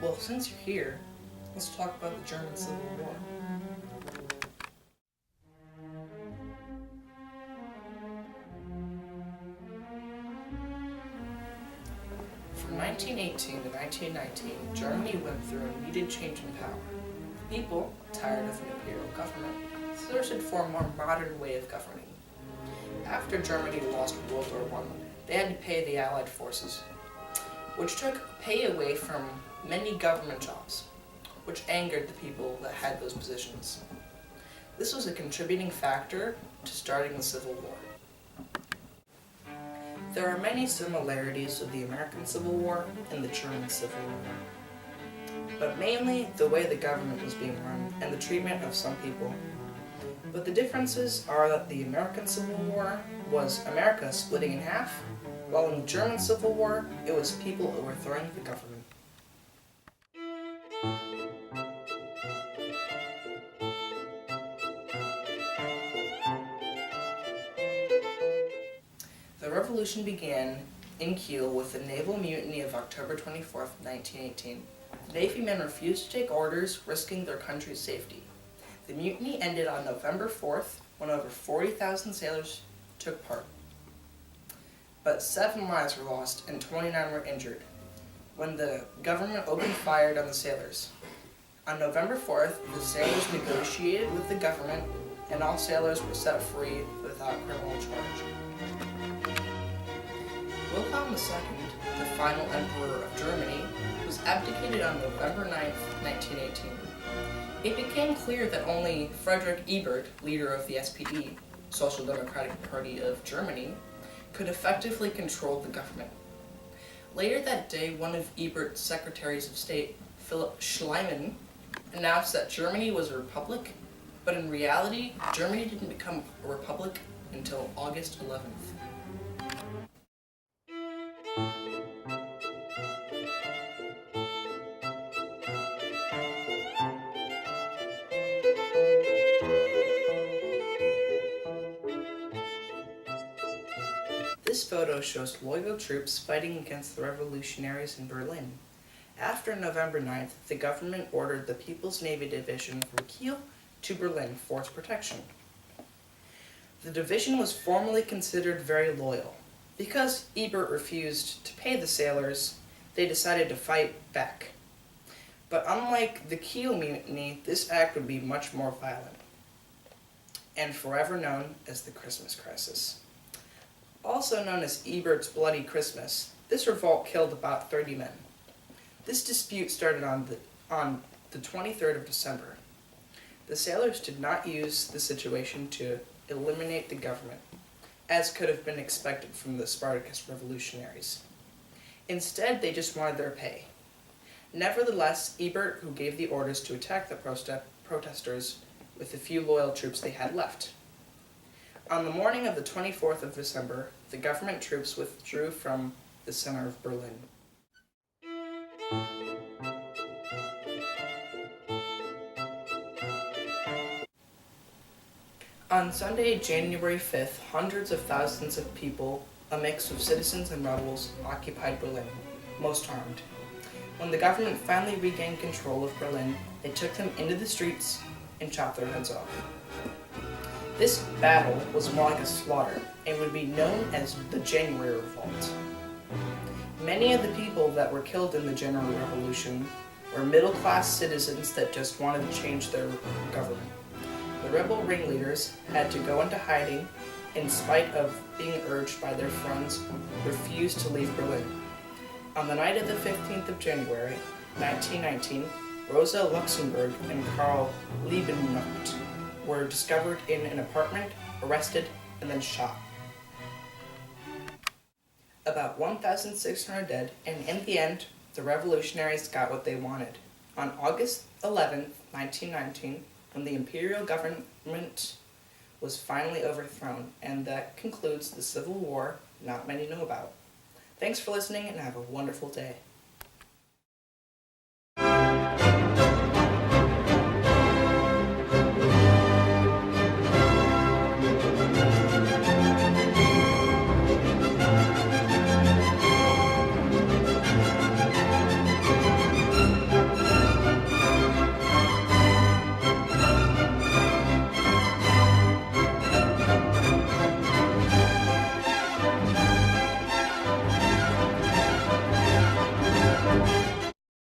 Well, since you're here, let's talk about the German Civil War. From 1918 to 1919, Germany went through a needed change in power. The people, tired of an imperial government, searched for a more modern way of governing. After Germany lost World War I, they had to pay the Allied forces, which took pay away from many government jobs, which angered the people that had those positions. This was a contributing factor to starting the Civil War. There are many similarities with the American Civil War and the German Civil War, but mainly the way the government was being run and the treatment of some people. But the differences are that the American Civil War was America splitting in half, while in the German Civil War, it was people overthrowing the government. The revolution began in Kiel with the naval mutiny of October 24, 1918. The Navy men refused to take orders, risking their country's safety. The mutiny ended on November 4th, when over 40,000 sailors took part. But 7 lives were lost and 29 were injured when the government opened fire on the sailors. On November 4th, the sailors negotiated with the government and all sailors were set free without criminal charge. Wilhelm II, the final emperor of Germany, was abdicated on November 9, 1918. It became clear that only Friedrich Ebert, leader of the SPD, Social Democratic Party of Germany, could effectively control the government. Later that day, one of Ebert's secretaries of state, Philipp Schliemann, announced that Germany was a republic, but in reality, Germany didn't become a republic until August 11th. This photo shows loyal troops fighting against the revolutionaries in Berlin. After November 9th, the government ordered the People's Navy Division from Kiel to Berlin for its protection. The division was formally considered very loyal. Because Ebert refused to pay the sailors, they decided to fight back. But unlike the Kiel mutiny, this act would be much more violent, and forever known as the Christmas Crisis. Also known as Ebert's Bloody Christmas, this revolt killed about 30 men. This dispute started on the 23rd of December. The sailors did not use the situation to eliminate the government, as could have been expected from the Spartacus revolutionaries. Instead, they just wanted their pay. Nevertheless, Ebert, who gave the orders to attack the protesters with the few loyal troops they had left. On the morning of the 24th of December, the government troops withdrew from the center of Berlin. On Sunday, January 5th, hundreds of thousands of people, a mix of citizens and rebels, occupied Berlin, most armed. When the government finally regained control of Berlin, they took them into the streets and chopped their heads off. This battle was more like a slaughter and would be known as the January Revolt. Many of the people that were killed in the January Revolution were middle-class citizens that just wanted to change their government. The rebel ringleaders had to go into hiding in spite of being urged by their friends who refused to leave Berlin. On the night of the 15th of January, 1919, Rosa Luxemburg and Karl Liebennacht were discovered in an apartment, arrested, and then shot. About 1,600 dead, and in the end, the revolutionaries got what they wanted. On August 11, 1919, when the imperial government was finally overthrown, and that concludes the Civil War not many know about. Thanks for listening, and have a wonderful day.